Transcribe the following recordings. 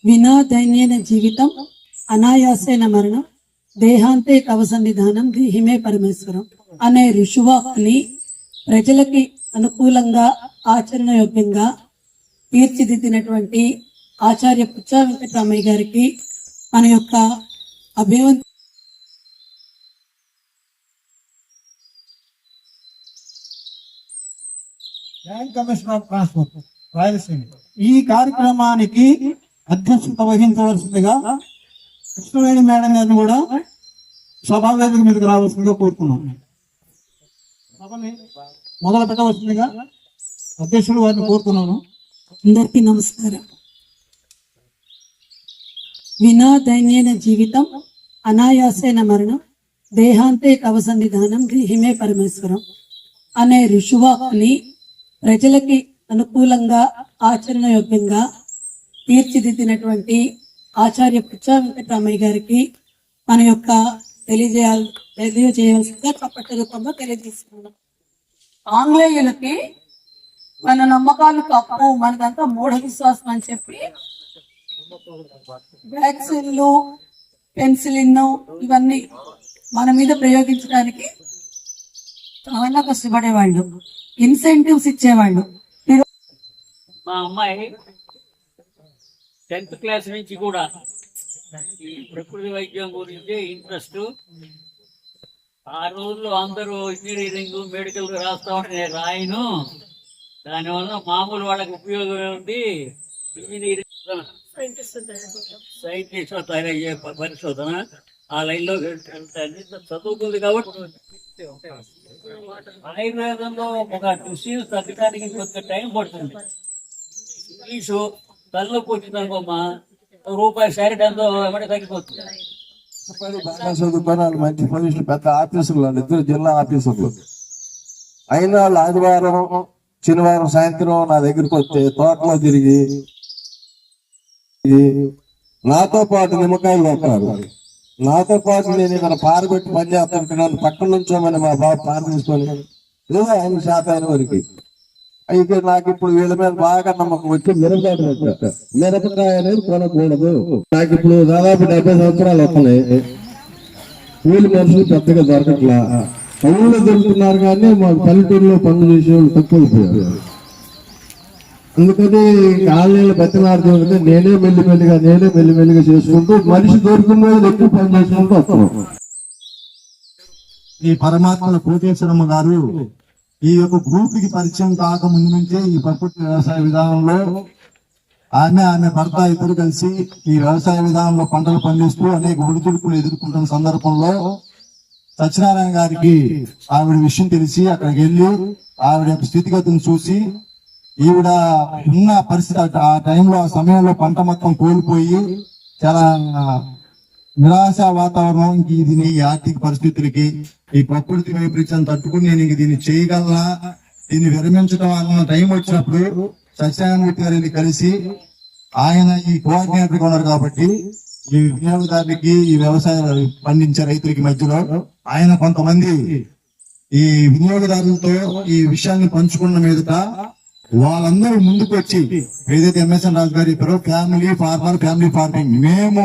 వినా దైన్యేన జీవితం అనాయాసేన మరణం దేహాంతే కవసన్నిధానం దీహిమే పరమేశ్వరం అనే ఋషువాక్ని ప్రజలకి అనుకూలంగా ఆచరణయోగ్యంగా తీర్చిదిద్దినటువంటి ఆచార్య పుచ్చ వెంకటరామయ్య గారికి మన యొక్క అభివందన. Joint commissioner of transport Rayalaseema ఈ కార్యక్రమానికి అధ్యక్షత వహించవలసిందిగా కృష్ణవేణి మేడం గారిని కూడా సభావేదిక మీదకి రావాల్సిందిగా కోరుతున్నాం. సభని మొదలు పెట్టవలసిందిగా అధ్యక్షుడు వారిని కోరుతున్నాను. అందరికీ నమస్కారం. వినా దైన్యేన జీవితం అనాయాసేన మరణం దేహాంతే కవసన్నిధానం దీహిమే పరమేశ్వరం అనే ఋషువాక్ని ప్రజలకి అనుకూలంగా ఆచరణయోగ్యంగా తీర్చిదిద్దినటువంటి ఆచార్య పుచ్చ వెంకటరామయ్య గారికి మన యొక్క తెలియజేయవలసిందిగా చప్పటి రూపంలో తెలియజేస్తున్నాం. ఆంగ్లేయులకి మన నమ్మకాలు తప్పు, మనదంతా మూఢ విశ్వాసం అని చెప్పి వ్యాక్సిన్లు పెన్సిలిన్ ఇవన్నీ మన మీద ప్రయోగించడానికి చాలా కష్టపడేవాళ్ళు, ఇన్సెంటివ్స్ ఇచ్చేవాళ్ళు. మా అమ్మాయి 10th క్లాస్ నుంచి కూడా ఈ ప్రకృతి వైద్యం గురించి ఇంట్రెస్ట్. ఆ రోజుల్లో అందరూ ఇంజనీరింగ్ మెడికల్ రాస్తా ఉంటే నేను రాయను, దానివల్ల మామూలు వాళ్ళకి ఉపయోగం ఉంది. ఇంజనీరింగ్ సైంటిస్ట్ తయారయ్యే పరిశోధన ఆ లైన్లో చదువుకుంది కాబట్టి ఆయుర్వేదంలో ఒక డిసీజ్ తగ్గడానికి కొంచెం టైం పడుతుంది. ఇంగ్లీషు తలలోకి వచ్చింది అనుకోమ్మా, రూపాయి శారీట్ ఎంతో ఏమంటే తగ్గిపోతుంది. మంచి పోలీసులు పెద్ద ఆఫీసులు, ఇద్దరు జిల్లా ఆఫీసర్లు అయిన వాళ్ళు ఆదివారం శనివారం సాయంత్రం నా దగ్గరికి వస్తే తోటలో తిరిగి నాతో పాటు నిమ్మకాయలు కొట్టారు. నాతో పాటు నేను ఇక్కడ పారబెట్టి పని చేస్తుంటున్నాను. పక్కన నుంచోమని మా బాబు పార తీసుకొని లేదా 5 శాతం వరకు. అయితే నాకు ఇప్పుడు వీళ్ళ మీద బాగా నమ్మకం వచ్చి మిరపకాయ అనేది కొనకూడదు. నాకు ఇప్పుడు దాదాపు 70 సంవత్సరాలు వస్తున్నాయి. కూలి మనుషులు పెద్దగా దొరకట్లా. పనులు దొరుకుతున్నారు కానీ మా పల్లెటూరులో పనులు చేసేవాళ్ళు తక్కువైపోయారు. అందుకని కాలనీలు బతిలాడుతుంటే నేనే మెల్లిమెల్లిగా చేసుకుంటూ మనిషి దొరికిన ఎక్కువ పని చేసుకుంటూ వస్తున్నాం. ఈ పరమాత్మ కోటేశ్వరమ్మ గారు ఈ యొక్క గ్రూప్ కి పరిచయం కాక ముందు నుంచే ఈ ప్రకృతి వ్యవసాయ విధానంలో ఆమె భర్త ఇద్దరు కలిసి ఈ వ్యవసాయ విధానంలో పంటలు పండిస్తూ అనేక ఒడిదుడుకులు ఎదుర్కొంటున్న సందర్భంలో సత్యనారాయణ గారికి ఆవిడ విషయం తెలిసి అక్కడికి వెళ్ళి ఆవిడ యొక్క స్థితిగతిని చూసి ఈవిడ ఉన్న పరిస్థితి ఆ టైంలో ఆ సమయంలో పంట మొత్తం కోల్పోయి చాలా నిరాశ వాతావరణం, ఇది ఈ ఆర్థిక పరిస్థితులకి ఈ ప్రకృతి వైపరీత్యాన్ని తట్టుకుని నేను దీన్ని చేయగలనా, దీన్ని విరమించడం అన్న టైం వచ్చినప్పుడు సత్యనారాయణ గారిని కలిసి ఆయన ఈ కోఆర్డినేటర్ ఉన్నారు కాబట్టి ఈ వినియోగదారులకి ఈ వ్యవసాయ పండించే రైతులకి మధ్యలో ఆయన కొంతమంది ఈ వినియోగదారులతో ఈ విషయాన్ని పంచుకున్న మీదట వాళ్ళందరూ ముందుకు వచ్చి ఏదైతే ఎంఎస్ఎన్ రాజు గారు చెప్పారో ఫ్యామిలీ ఫార్మింగ్ మేము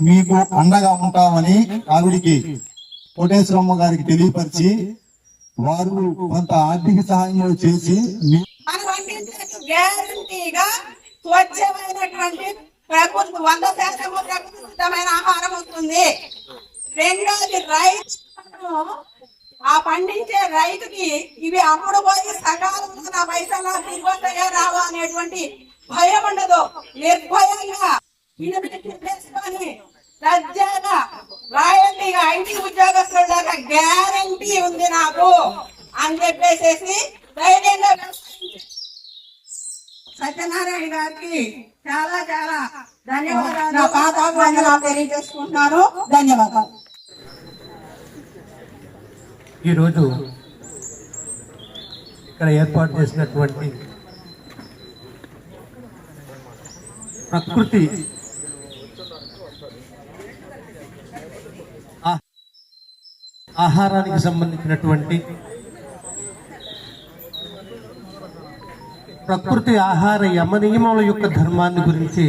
మీకు అండగా ఉంటామని ఆవిడికి కోటేశ్వరమ్మ గారికి తెలియపరిచి వారు కొంత ఆర్థిక సహాయం చేసి స్వచ్ఛమైనటువంటి ప్రకృతి 100% ప్రకృతిమైన ఆహారం వస్తుంది. రెండోది రైతు, ఆ పండించే రైతుకి ఇవి అమ్ముడు పోయి సకాలంలో నా పైసలు తిరిగి వస్తాయా రావా అనేటువంటి భయం ఉండదు. నిర్భయంగా చేసుకొని సజ్జాగా రాయల్టీగా ఐటీ ఉద్యోగస్తుల దాకా గ్యారంటీ ఉంది నాకు అని చెప్పేసి ధైర్యంగా సత్యనారాయణ గారికి చాలా చాలా ధన్యవాదాలు, నా పాదాభివందనాలు తెలియజేసుకుంటున్నాను. ధన్యవాదాలు. ఈరోజు ఇక్కడ ఏర్పాటు చేసినటువంటి ప్రకృతి ఆహారానికి సంబంధించినటువంటి ప్రకృతి ఆహార యమ నియమాల యొక్క ధర్మాన్ని గురించి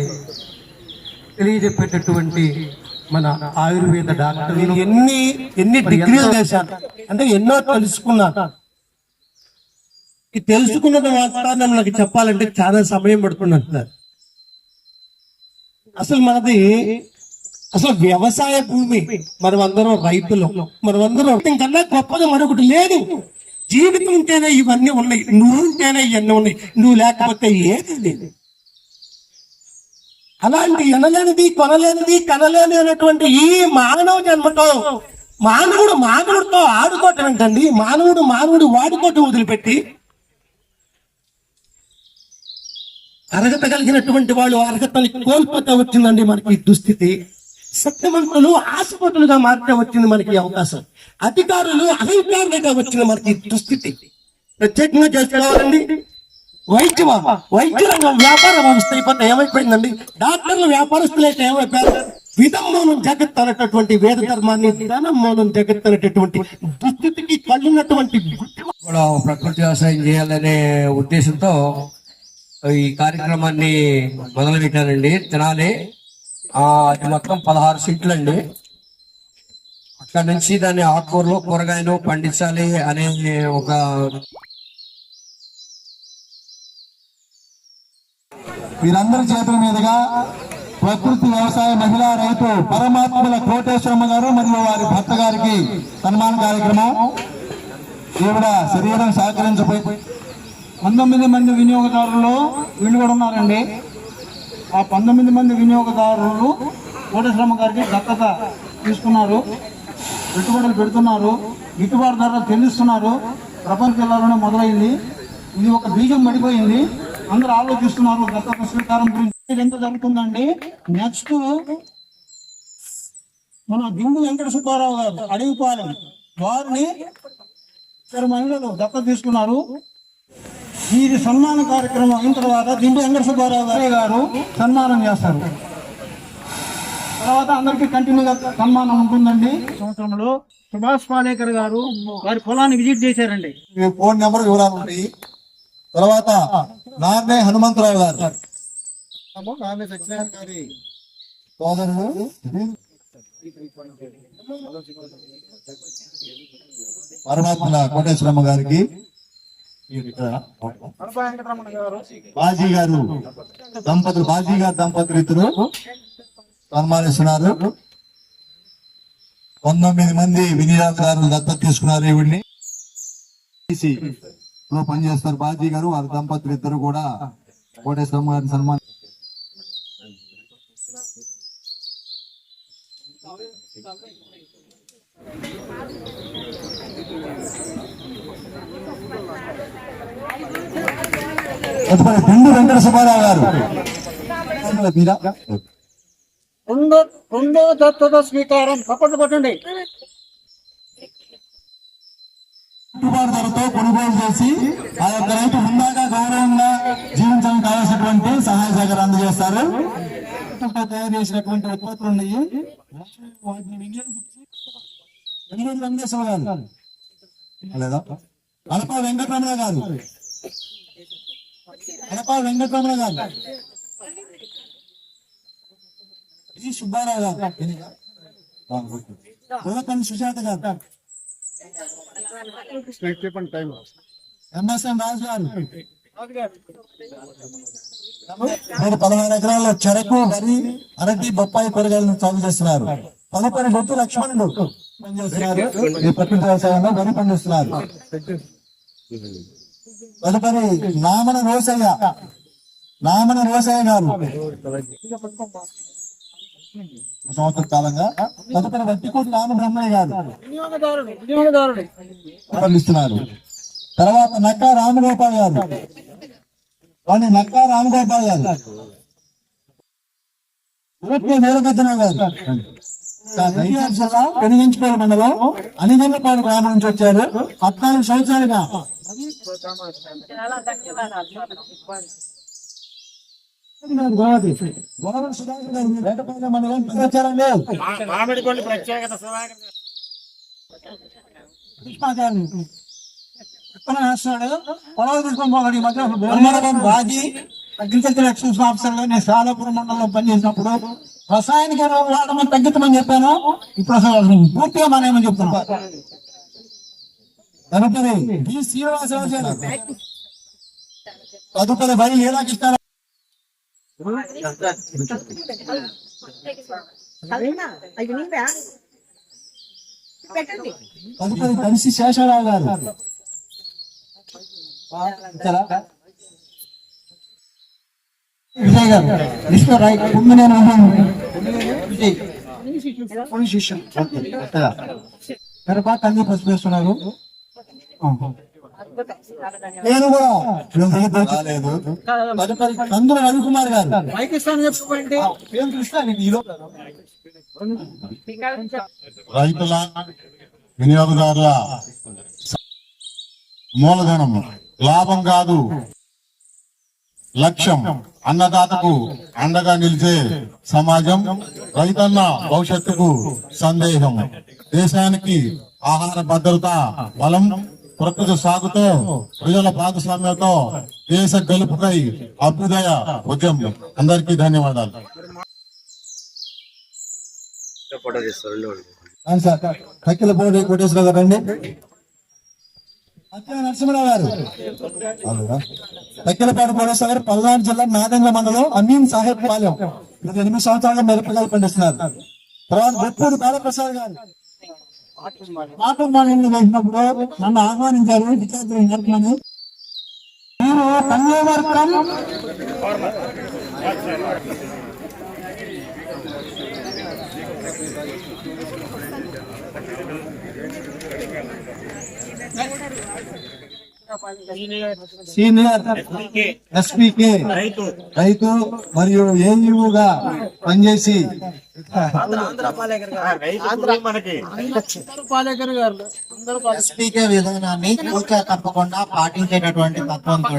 తెలియజెప్పేటటువంటి మన ఆయుర్వేద డాక్టర్లు ఎన్ని డిగ్రీలు చేశాను అంటే ఎన్నో తెలుసుకున్నాను. ఈ తెలుసుకున్న మాత్రాన్ని నాకు చెప్పాలంటే చాలా సమయం పడుతుంది అంటున్నారు. అసలు వ్యవసాయ భూమి, మనమందరం రైతులు, మనమందరం ఇంకన్నా గొప్పగా మరొకటి లేదు. జీవితం ఉంటేనే ఇవన్నీ ఉన్నాయి, నువ్వు ఉంటేనే ఇవన్నీ ఉన్నాయి, నువ్వు లేకపోతే ఏది లేదు. అలాంటి ఎనలేనిది, కొనలేనిది, కనలేని అనేటువంటి ఈ మానవ జన్మతో మానవుడితో ఆడుకోవటం ఏంటండి? మానవుడు వాడుకోవటం వదిలిపెట్టి అర్హత కలిగినటువంటి వాళ్ళు అర్హతని కోల్పోతే వచ్చిందండి మనకి ఈ దుస్థితి. సత్యవంతులు ఆశపతులుగా మారితే వచ్చింది మనకి ఈ అవకాశం. అధికారులు అహంకారులుగా వచ్చింది మనకి ఈ దుస్థితి. ప్రత్యేకంగా చేసుకోవాలండి. వైద్య రంగం వ్యాపార వ్యవస్థ అయిపోతే ఏమైపోయిందండి? డాక్టర్లు వ్యాపారస్తులు అయితే ఏమైపోయారు? విధమ్మోనం జగత్ అనేటటువంటి వేద ధర్మాన్ని ధనమ్మోనం జగత్ అనేటటువంటి దుస్థితికి కళ్ళున్నటువంటి కూడా ప్రకృతి వ్యవసాయం చేయాలనే ఉద్దేశంతో ఈ కార్యక్రమాన్ని మొదలు పెట్టానండి. తినాలి అది మొత్తం 16 సెంట్లు అండి. అక్కడ నుంచి దాన్ని ఆకుకూరలు, కూరగాయలు పండించాలి అనే ఒక వీరందరి చేతుల మీదుగా ప్రకృతి వ్యవసాయ మహిళా రైతు పరమాత్మల కోటేశ్వరమ్మ గారు మరియు వారి భర్త గారికి సన్మాన కార్యక్రమం. ఈవిడ శరీరం సహకరించబోయి 19 మంది వినియోగదారులు వీళ్ళు కూడా ఉన్నారండి. ఆ 19 మంది వినియోగదారులు కోటేశ్వరమ్మ గారికి దత్తత తీసుకున్నారు, పెట్టుబడులు పెడుతున్నారు, గిట్టుబాటు ధరలు చెల్లిస్తున్నారు. ప్రపంచ జిల్లాలోనే మొదలైంది. ఇది ఒక బీజం పడిపోయింది. అందరూ ఆలోచిస్తున్నారు దత్తత స్వీకారం గురించి. ఎంత జరుగుతుందండి? నెక్స్ట్ మన దిండు వెంకట సుబ్బారావు గారు అడవిపాలెం వారిని ఇద్దరు మహిళలు దత్తత తీసుకున్నారు. వీరి సన్మాన కార్యక్రమం అయిన తర్వాత దిండు వెంకట సుబ్బారావు గారు సన్మానం చేస్తారు. తర్వాత అందరికీ కంటిన్యూగా సన్మానం ఉంటుందండి. సంవత్సరంలో సుభాష్ పాలేకర్ గారు వారి పొలాన్ని విజిట్ చేశారండి. ఫోన్ నెంబర్ వివరాలు ఉన్నాయి. తర్వాత నార్నే హనుమంతరావు గారు నార్నే సత్యనారాయణ గారి సోదరుడు పరమాత్మల కోటేశ్వరమ్మ గారికి బాజీ గారు దంపతులు ఇద్దరు సన్మానిస్తున్నారు. 19 మంది వినియోగదారులు దత్తత తీసుకున్నారు. ఈవిడ్ని లో పనిచేస్తారు బాజీ గారు, వారి దంపతులు ఇద్దరు కూడా కోటేశ్వరమ్మ గారిని సన్మానం. దిండు వెంకట సుబ్బారావు గారు రెండో దత్తత స్వీకారం. చప్పట్లు కొట్టండి. గిట్టుబాటు ధరతో కొనుగోలు చేసి ఆ యొక్క రైతు హుందాగా గౌరవంగా జీవించడానికి కావాల్సినటువంటి సహాయ సహకారం అందజేస్తారు. తయారు చేసినటువంటి ఉత్పత్తులు ఉన్నాయి. వాటిని వినియోగించి వెంకటేశ్వర గారు లేదా అలపా వెంకటరమణ గారు ఈ సుబ్బారావు గారు, ఉలపల్లి సుజాత గారు, ఎంఎస్ఎన్ రాజు గారు, 16 ఎకరాల్లో చెరకు, వరి, అరటి, బొప్పాయి కూరగాయలను సాగు చేస్తున్నారు. తదుపరి బొత్తు లక్ష్మణుడు పనిచేస్తున్నారు. ఈ ప్రకృతి వ్యవసాయంలో వరి పండిస్తున్నారు. తదుపరి నామన రోసయ్య గారు సంవత్సర కాలంగా. తదుపరి వట్టికోటి రామబ్రహ్మయ్య గారు పండిస్తున్నారు. తర్వాత నక్కా రామగోపాల్ గారు వీరభద్రరావు గారు పెనుగంచిపల్లి మండలం అనిగొండపాడు గ్రామం నుంచి వచ్చారు. 14 సంవత్సరాలుగా వేటపాలెం మండలం వచ్చారండి. విత్తనం వేస్తున్నాడు, పొలాలు తీసుకొని పోగాడు. ఈ మధ్య ధర్మవరం రాజీ అగ్రికల్చర్ ఎక్స్టెన్షన్ ఆఫీసర్ గా నేను సాలాపురం మండలంలో పనిచేసినప్పుడు రసాయనిక ఎరువులు వాడమని తగ్గించమని చెప్పాను. ఇప్పుడు అసలు పూర్తిగా మానేయమని చెప్తున్నాను. తదుపరి బి శ్రీనివాసరావు గారు. తదుపరి బలి లీలాకిస్తారు. తదుపరి కలిసి శేషారావు గారు. విజయ్ గారు. విష్ణు రాయ్ కుమ్మినేని విజయ్ పోలీస్ స్టేషన్ బాగా కంది పసుపు వేస్తున్నారు. నేను కూడా రాలేదు. తదుపరి కందుల రవికుమార్ గారు. రైతుల వినియోగదారుల మూలధనం లాభం కాదు లక్ష్యం. అన్నదాతకు అండగా నిలిచే సమాజం, రైతన్న భవిష్యత్తుకు సందేహం. దేశానికి ఆహార భద్రత బలం, ప్రకృతి సాగుతో ప్రజల భాగస్వామ్యంతో దేశ గెలుపుకై అభ్యుదయ ఉద్యమం. అందరికీ ధన్యవాదాలు. కక్కిలపూడి కోటేశ్వరరావు గారు అండి. నరసింహరావు గారు. తక్కిలపాడు కోటేశ్వర గారు పల్నాడు జిల్లా నాదంగ మండలం అమీన్ సాహెబ్ పాలెం. 8 సంవత్సరాలుగా మిరపకాయలు పండిస్తున్నారు. తర్వాత బొప్పూడి బాలప్రసాద్ గారు. మాటలు వేసినప్పుడు నన్ను ఆహ్వానించారు. మీరు కన్యావర్గం సీనియర్ ఎస్పీకే రైతు మరియు ఏఈఓగా పనిచేసి ఎస్పీకే విధానాన్ని పూర్తిగా తప్పకుండా పాటించేటటువంటి తత్వంతో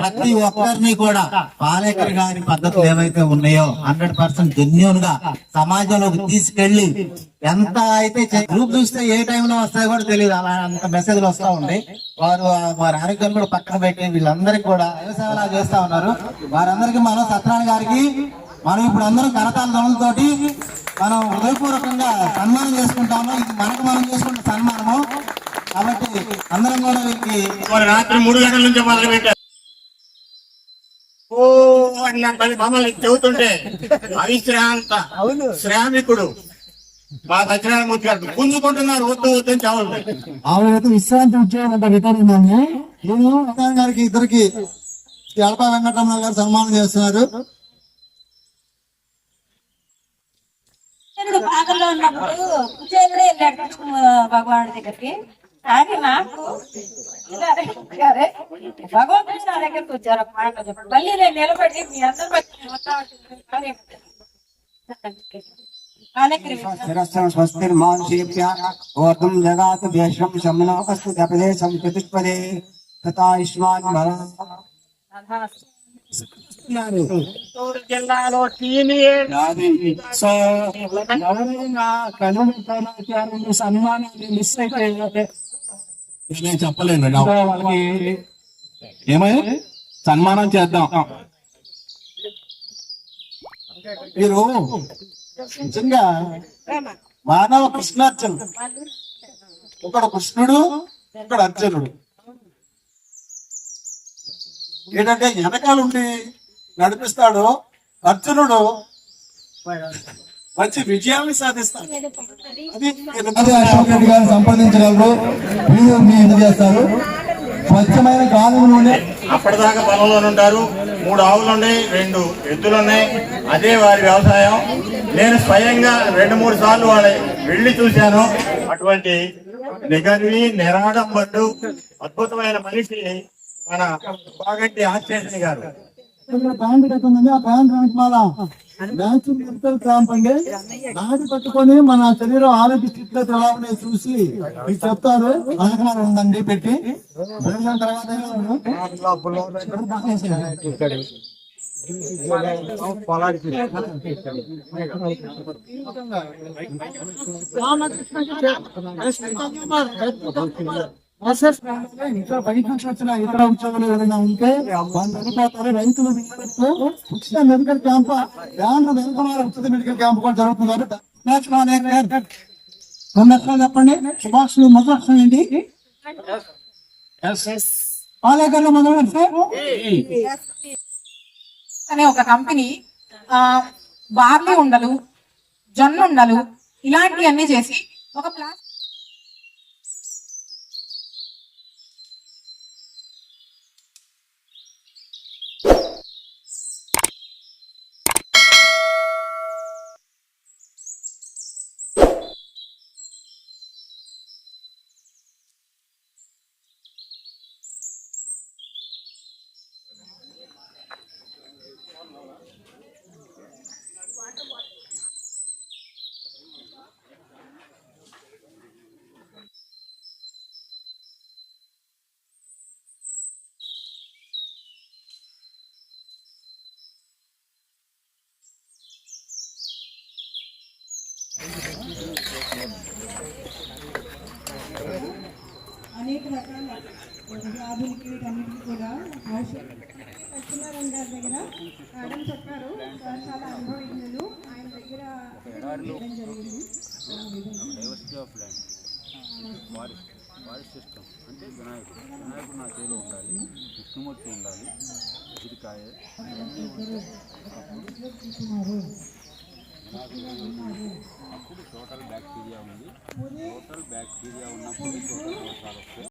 ప్రతి ఒక్కరిని కూడా పాలేకర్ గారి పద్ధతులు ఏవైతే ఉన్నాయో 100% జెన్యూన్ గా సమాజంలోకి తీసుకెళ్లి ఎంత అయితే గ్రూప్ చూస్తే ఏ టైంలో వస్తాయో కూడా తెలియదు. అలా అంత మెసేజ్లు వస్తా ఉంటాయి. వారి ఆరోగ్యం కూడా పక్కన పెట్టి వీళ్ళందరికీ కూడా వ్యవసాయం చేస్తా ఉన్నారు. వారందరికీ మనం సత్యనారాయణ గారికి మనం ఇప్పుడు అందరం కరతాల ధ్వనులతోటి మనం హృదయపూర్వకంగా సన్మానం చేసుకుంటాము. ఇది మనకు మనం చేసుకుంటే సన్మానము. కాబట్టి అందరం కూడా వీరికి రాత్రి 3 గంటల నుంచి మొదలు పెట్టారు. మమ్మల్ని చెబుతుంటే అవిశ్రాంత శ్రామికుడు మా సత్యనారాయణమూర్తి గారు గుంజుకుంటున్నారు. వద్దు వద్దని చెప్పండి. ఆవిడైతే విశ్రాంతి ఉద్యోగం రిటైర్మెంట్ అని నేను గారికి ఇద్దరికి ఎడప వెంకటరమణ గారు సన్మానం చేస్తున్నారు. బాధల్లో ఉన్నప్పుడు కుచేలుడే వెళ్ళాడు కృష్ణ భగవానుడి దగ్గరికి. కానీ నాకు భగవంతుడు నా దగ్గరికి వచ్చారు. ఒక మాట చెప్పండి. మళ్ళీ నేను నిలబడి మీ అందరూ స్వస్తిర్మానుషేభ్య ఓర్ధం జగాత్ వేషం శమనోస్తు ప్రదేశం చతుష్పదే తథాయుష్మాన్ భవ. జిల్లాలో సన్మానాన్ని మిస్ అయితే నేను చెప్పలేను. వాళ్ళకి ఏమైనా సన్మానం చేద్దాం. మీరు నిజంగా మానవ కృష్ణార్జునుడు. ఒకడు కృష్ణుడు, ఒకడు అర్జునుడు. ఏంటంటే వెనకాలండి నడిపిస్తాడు అర్జునుడు, మంచి విజయాన్ని సాధిస్తాడు. అది అశోక్ రెడ్డి గారిని సంప్రదించగలరు. మీరు మీ ఎందుకు చేస్తారు. స్వచ్ఛమైన గాలి నూనె. అప్పటిదాకా పొలంలో ఉంటారు. 3 ఆవులు ఉన్నాయి, 2 ఎద్దులు ఉన్నాయి. అదే వారి వ్యవసాయం. నేను స్వయంగా 2-3 సార్లు వాళ్ళ వెళ్ళి చూశాను. అటువంటి నిగర్వి నిరాడంబడు అద్భుతమైన మనిషి మన బాగంటి ఆశ్చేషణి గారు. ప్యాంట్ కట్టిందండి. ఆ ప్యాంట్ వెనకమాల న్యాచురల్ క్యాంప్ అండి. నాటి పట్టుకొని మన శరీరం ఆరోగ్య స్థితిలో ఎలా ఉన్నాయి చూసి మీకు చెప్తారు. వెనకమాల ఉందండి పెట్టి తర్వాత ప్రాసెస్ ప్రాంతంలో ఇంకా బయట నుంచి వచ్చిన ఇతర ఉద్యోగులు ఎవరైనా ఉంటే వాళ్ళు వెళ్ళిపోతారు. రైతులు వీళ్ళతో ఉచిత మెడికల్ క్యాంప్ వెనుకమాల ఉచిత మెడికల్ క్యాంప్ కూడా జరుగుతుంది కాబట్టి రెండు అక్షరాలు చెప్పండి. సుభాష్ మొదటి అక్షరం ఏంటి? పాలేకర్లు మొదలు అనే ఒక కంపెనీ బార్లీ ఉండలు, జొన్న ఉండలు ఇలాంటివన్నీ చేసి ఒక ప్లాస్టిక్ అనేక రకాల వ్యాధులకి వీటన్నిటికీ కూడా ఔషధం సత్యనారాయణ గారి దగ్గర మేడం చెప్పారు. సార్ చాలా అనుభవజ్ఞులు. ఆయన దగ్గర చేయడం జరిగింది. ఫారెస్ట్ సిస్టమ్ అంటే వినాయకుడు నా చేలో ఉండాలి, విష్ణుమూర్తి ఉండాలి, ఉసిరికాయ అప్పుడు టోటల్ బ్యాక్టీరియా ఉంది. టోటల్ బ్యాక్టీరియా ఉన్నప్పుడు టోటల్ వర్షాలు వస్తాయి.